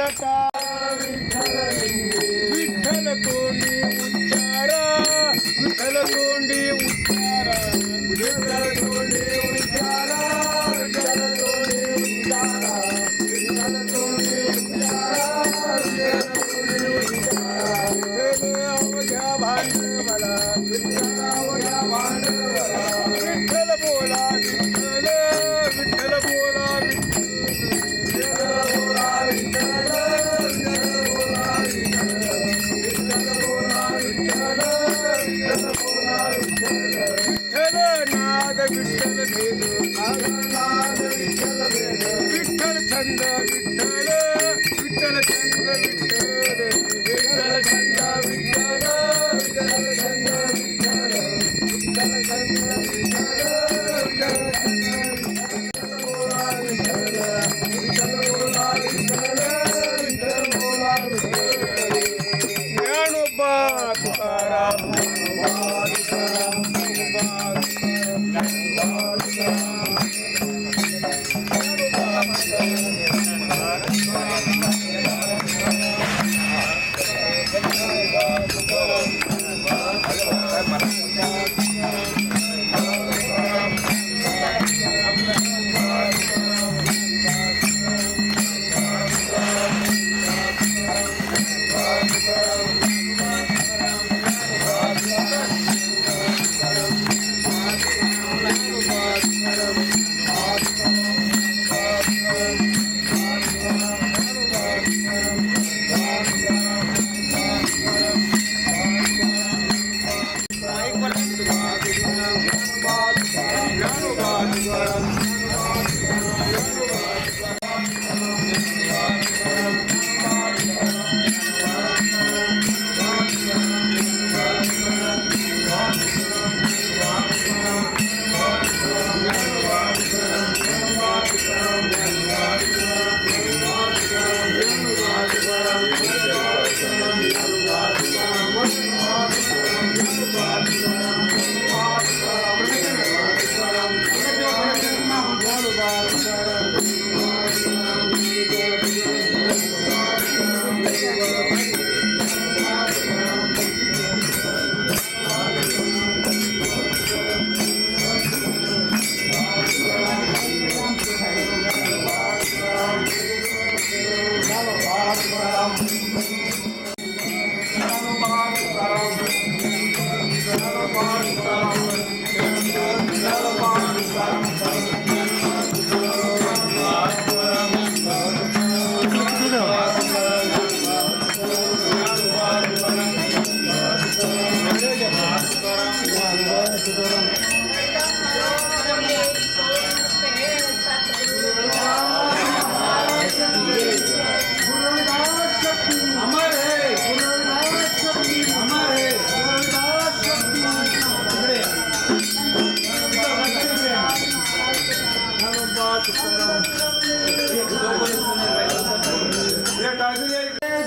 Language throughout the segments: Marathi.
घाटा विठ्ठल तोंडी उच्चारा विठ्ठल तोंडी उच्चारा विठ्ठल तोंडी उच्चारा विठ्ठल तोंडी उच्चारा विठ्ठल तोंडी उच्चारा विठ्ठल अवघ्या भांडवला विठ्ठल अवघ्या भांडवला विठ्ठल बोला विठ्ठल विठ्ठल बोला विठ्ठल नाद विठ्ठल भेद नाद विठ्ठल भेद विठ्ठल छंद विठ्ठल विठ्ठल छंद विठ्ठल विठ्ठल छंद विठ्ठल विठ्ठल छंद विठ्ठल विठ्ठल छंद ज्ञानोबा तुकाराम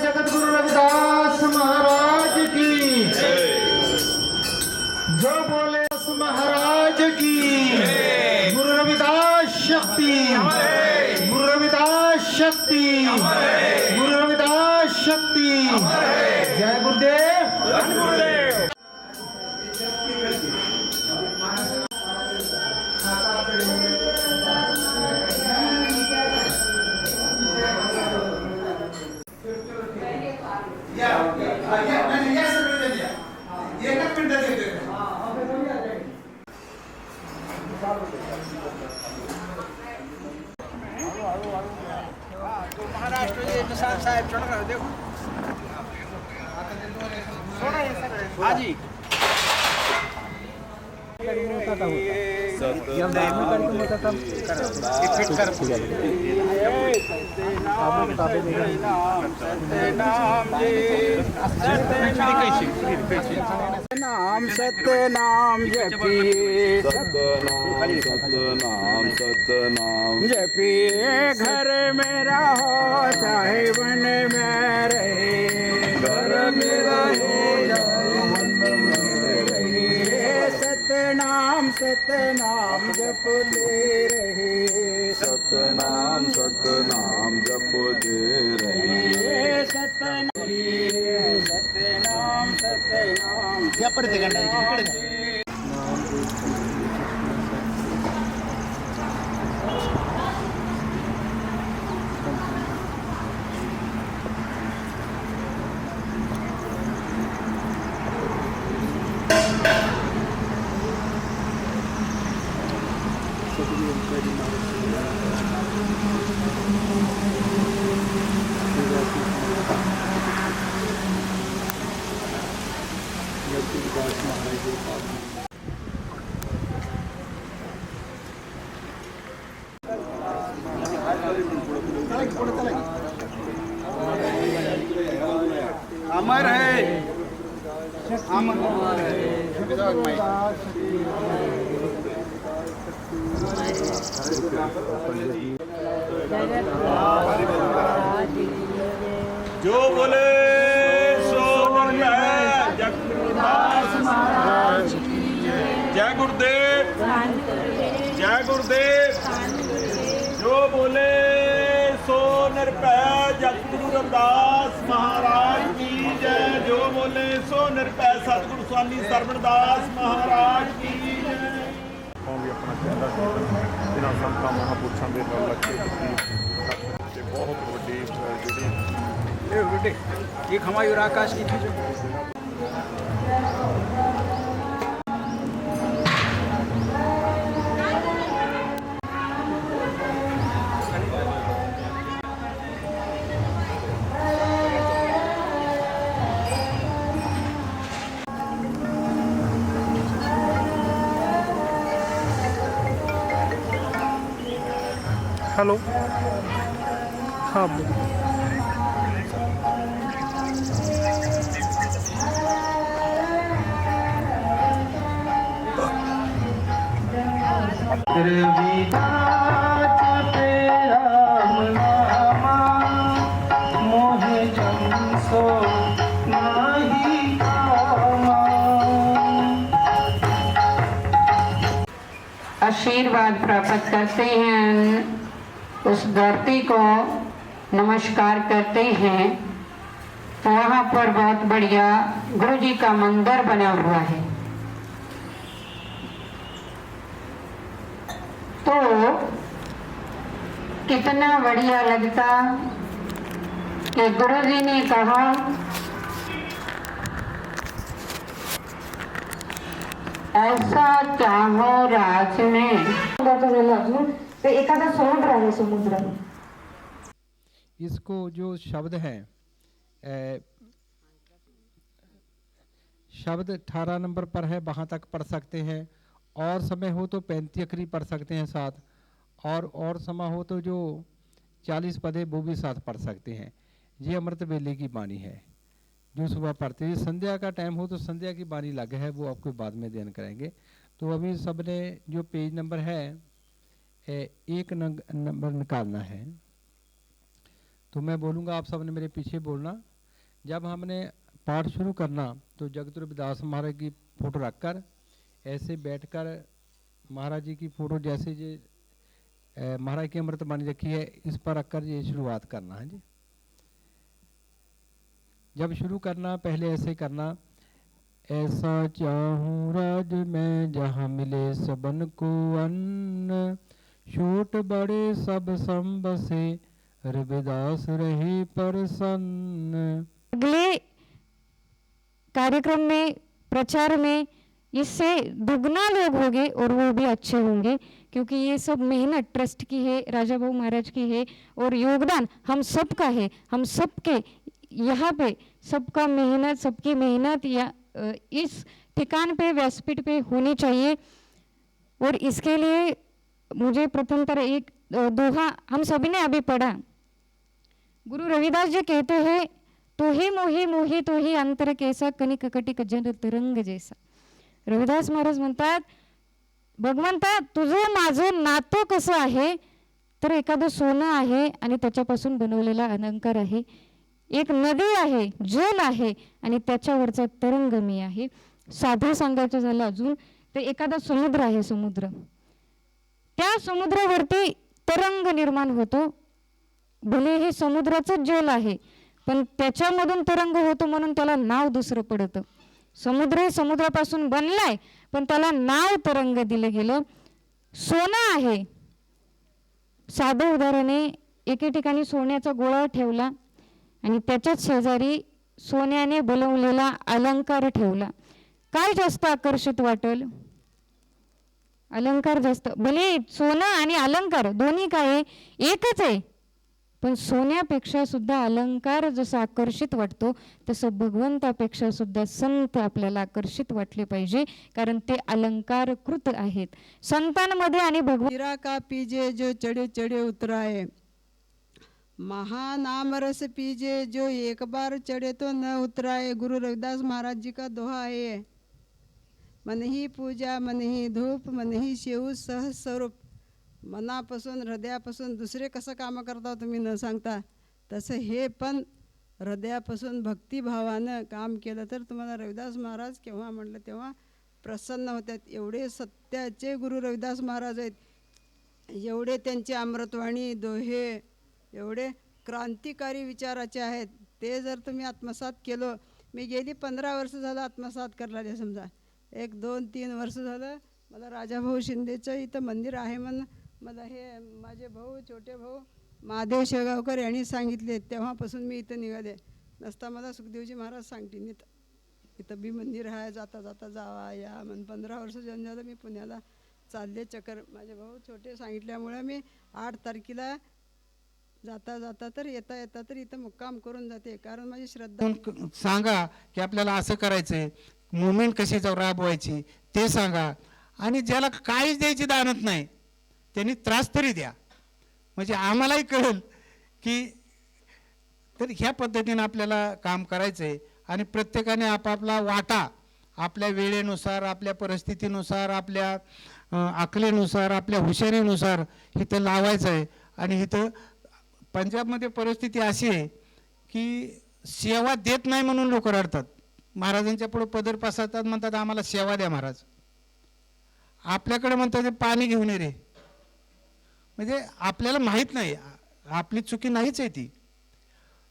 जगतगुरु रविदास महाराज की जो बोले महाराज की गुरु रविदास शक्ति गुरु रविदास शक्ति गुरु रविदास शक्ति जय गुरुदेव महाराष्ट्र साहेब छोड़ देखो हाँ जी नाम सत्य नाम जपिए सतनाम सतनाम जपिए घर में रहो चाहे वन में रहे घर में रहे सतनाम सतनाम जपते रहे सतनाम सतनाम जपते रहे पडते का नाही इकडे जा. अमर है जो बोले सो जगन्नाथ महाराज जय गुरुदेव जय गुरुदेव जो बोले सो निरभय जगतगुरु रविदास महाराज की जय जो बोले सो निरभय सतगुरु स्वामी सरवणदास महाराज की जय ਵੀ ਆਪਣਾ ਚੰਗਾ ਇਹਨਾਂ ਸੰਤਾਂ ਮਹਾਂਪੁਰਸ਼ਾਂ ਦੇ ਨਾਲ ਲੱਗੇ ਤੇ ਬਹੁਤ ਵੱਡੀ ਜਿਹੜੀ बेटे एक हमारी और आकाश की खींचो. हेलो हाँ आशीर्वाद प्राप्त करते हैं, उस धरती को नमस्कार करते हैं. वहाँ पर बहुत बढ़िया गुरु जी का मंदिर बना हुआ है. तो कितना बढ़िया लगता कि गुरु जी ने कहा ऐसा चाहो राज में. तो एखादा समुद्र आहे. समुद्र इसको जो शब्द है शब्द 18 नंबर पर है, वहाँ तक पढ़ सकते हैं. और समय हो तो 35 अखरी पढ़ सकते हैं साथ, और समय हो तो जो 40 पदे वो भी साथ पढ़ सकते हैं. ये अमृत वेले की बानी है जो सुबह पढ़ते हैं. संध्या का टाइम हो तो संध्या की बानी लग है, वो आपको बाद में ध्यान करेंगे. तो अभी सबने जो पेज नंबर है एक नंबर निकालना है. तो मैं बोलूँगा, आप सबने मेरे पीछे बोलना. जब हमने पाठ शुरू करना तो जगतगुरु रविदास महाराज की फ़ोटो रखकर ऐसे बैठकर महाराज जी की फ़ोटो जैसे जी महाराज की अमृतबाणी रखी है इस पर रखकर ये शुरुआत करना है जी. जब शुरू करना पहले ऐसे करना, ऐसा चाहूँ राज में जहाँ मिले सबन को अन्न, छोट बड़े सब संबसे रविदास रहे प्रसन्न. अगले कार्यक्रम में, प्रचार में इससे दुगना लोग होंगे और वो भी अच्छे होंगे, क्योंकि ये सब मेहनत ट्रस्ट की है, राजा भाऊ महाराज की है, और योगदान हम सबका है. हम सबके यहाँ पे सबका मेहनत, सबकी मेहनत या इस ठिकान पे, व्यासपीठ पे होनी चाहिए. और इसके लिए मुझे प्रथमतर एक दोहा हम सभी ने अभी पढ़ा. गुरु रविदास जी कहते हैं, तो ही मोही मोही तो ही अंतर कैसा, कनिक कटिक जन तरंग जैसा. रविदास महाराज म्हणतात, भगवंता तुझं माझं नातं कसं आहे, तर एखादं सोनं आहे आणि त्याच्यापासून बनवलेला अलंकार आहे. एक नदी आहे, जल आहे आणि त्याच्यावरचा तरंग मी आहे. साधं सांगायचं झालं अजून तर एखादा समुद्र आहे, समुद्र, त्या समुद्रावरती तरंग निर्माण होतो. भले हे समुद्राचं जल आहे पण त्याच्यामधून तरंग होतो म्हणून त्याला नाव दुसरं पडतं. समुद्र समुद्रापासून बनलाय, पण त्याला नाव तरंग दिलं गेलं. सोनं आहे. साधं उदाहरण आहे, एके ठिकाणी सोन्याचा गोळा ठेवला आणि त्याच्याच शेजारी सोन्याने बनवलेला अलंकार ठेवला. काय जास्त आकर्षित वाटेल? अलंकार जास्त. भले सोनं आणि अलंकार दोन्ही काय आहे, एकच आहे, पण सोन्यापेक्षा सुद्धा अलंकार जसं आकर्षित वाटतो तसं भगवंतापेक्षा सुद्धा संत आपल्याला आकर्षित वाटले पाहिजे, कारण ते अलंकारकृत आहेत. संतांमध्ये आणि हीरा का पीजे जो चढ़े चढ़े उतराए, महानाम रस पीजे जो एक बार चढ़े तो न उतराए. गुरु रविदास महाराज जी का दोहा है, मन ही पूजा मन ही धूप मन ही शेऊ सहज स्वरूप. मनापासून हृदयापासून दुसरे कसं कामं करता तुम्ही न सांगता, तसं हे पण हृदयापासून भक्तिभावानं काम केलं तर तुम्हाला रविदास महाराज केव्हा म्हटलं तेव्हा प्रसन्न होतात. एवढे सत्याचे गुरु रविदास महाराज आहेत, एवढे त्यांचे अमृतवाणी दोहे एवढे क्रांतिकारी विचाराचे आहेत. ते जर तुम्ही आत्मसात केलं, मी गेली 15 वर्ष झालं आत्मसात करायला. समजा 1 2 3 वर्ष झालं मला राजाभाऊ शिंदेचं इथं मंदिर आहे म्हणून मला हे माझे भाऊ छोटे भाऊ महादेव शेगावकर यांनी सांगितले. तेव्हापासून मी इथं निघाले. नसता मला सुखदेवजी महाराज सांगतील इथं बी मंदिर आहे, जाता जाता जावा या म्हणून. 15 वर्ष जन्म झालं मी पुण्याला चालले चक्कर. माझे भाऊ छोटे सांगितल्यामुळे मी 8 तारखेला जाता जाता तर येता येता तर इथं मुक्काम करून जाते, कारण माझी श्रद्धा. सांगा की आपल्याला असं करायचंय, मुवमेंट कशी राबवायची ते सांगा. आणि ज्याला काहीच द्यायची दानत नाही त्यांनी त्रास तरी द्या, म्हणजे आम्हालाही कळेल की. तर ह्या पद्धतीने आपल्याला काम करायचंय आणि प्रत्येकाने आपापला वाटा आपल्या वेळेनुसार, आपल्या परिस्थितीनुसार, आपल्या अकलेनुसार, आपल्या हुशारीनुसार इथं लावायचं आहे. आणि इथं पंजाबमध्ये परिस्थिती अशी आहे की सेवा देत नाही म्हणून लोक रडतात. महाराजांच्या पुढे पदर पसरतात, म्हणतात आम्हाला सेवा द्या महाराज. आपल्याकडे म्हणतात पाणी घेऊन ये रे. म्हणजे आपल्याला माहीत नाही, आपली चुकी नाहीच आहे ती.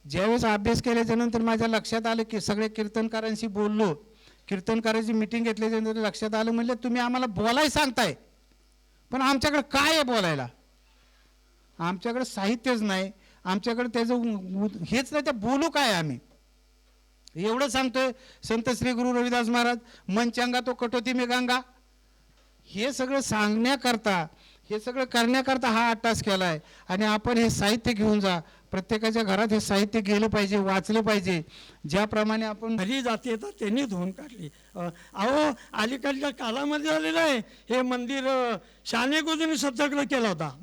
ज्यावेळेस अभ्यास केल्याच्या नंतर माझ्या लक्षात आलं की सगळे कीर्तनकारांशी बोललो, कीर्तनकारांची मीटिंग घेतल्याच्यानंतर लक्षात आलं, म्हणलं तुम्ही आम्हाला बोलायला सांगताय पण आमच्याकडे काय आहे बोलायला? आमच्याकडे साहित्यच नाही, आमच्याकडे त्याचं हेच नाही, ते बोलू काय आम्ही? एवढं सांगतोय संत श्री गुरु रविदास महाराज, मन चंगा तो कटोती में गंगा. हे सगळं सांगण्याकरता, हे सगळं करण्याकरता हा अट्टास केला आहे. आणि आपण हे साहित्य घेऊन जा, प्रत्येकाच्या घरात हे साहित्य गेलं पाहिजे, वाचलं पाहिजे. ज्याप्रमाणे आपण घरी जाते तर त्यांनी धुवून काढली. अहो अलीकडच्या काळामध्ये झालेलं आहे हे मंदिर, शाने गुरुजींनी सत्याग्रह केला होता.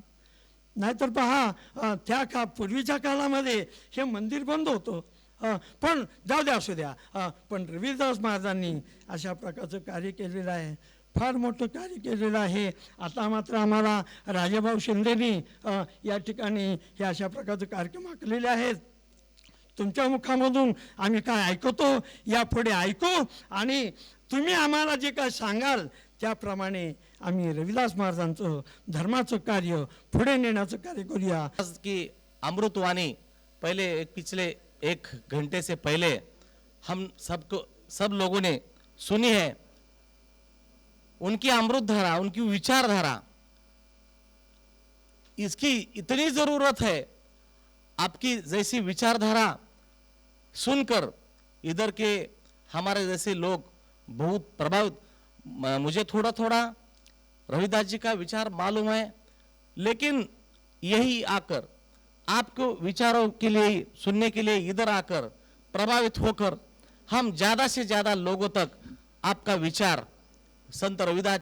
नाहीतर पहा त्या पूर्वीच्या काळामध्ये हे मंदिर बंद होतं. पण जाऊ द्या, असू द्या. पण रविदास महाराजांनी अशा प्रकारचं कार्य केलेलं आहे, फार मोठं कार्य केलेलं आहे. आता मात्र आम्हाला राजाभाऊ शिंदेनी या ठिकाणी हे अशा प्रकारचे कार्यक्रम आखलेले आहेत. तुमच्या मुखामधून आम्ही काय ऐकतो यापुढे ऐकू आणि तुम्ही आम्हाला जे काय सांगाल त्याप्रमाणे आम्ही रविदास महाराजांचं धर्माचं कार्य पुढे नेण्याचं कार्य करूया. की अमृतवाणी पहले पिछले 1 घंटे से पहले हम सब लोगों ने सुनी है. उनकी अमृतधारा, उनकी विचारधारा, इसकी इतनी जरूरत है. आपकी जैसी विचारधारा सुनकर इधर के हमारे जैसे लोग बहुत प्रभावित. मुझे थोड़ा थोड़ा रविदास जी का विचार मालूम है, लेकिन यही आकर आपको विचारों के लिए सुनने के लिए इधर आकर प्रभावित होकर हम ज़्यादा से ज़्यादा लोगों तक आपका विचार संत रविदास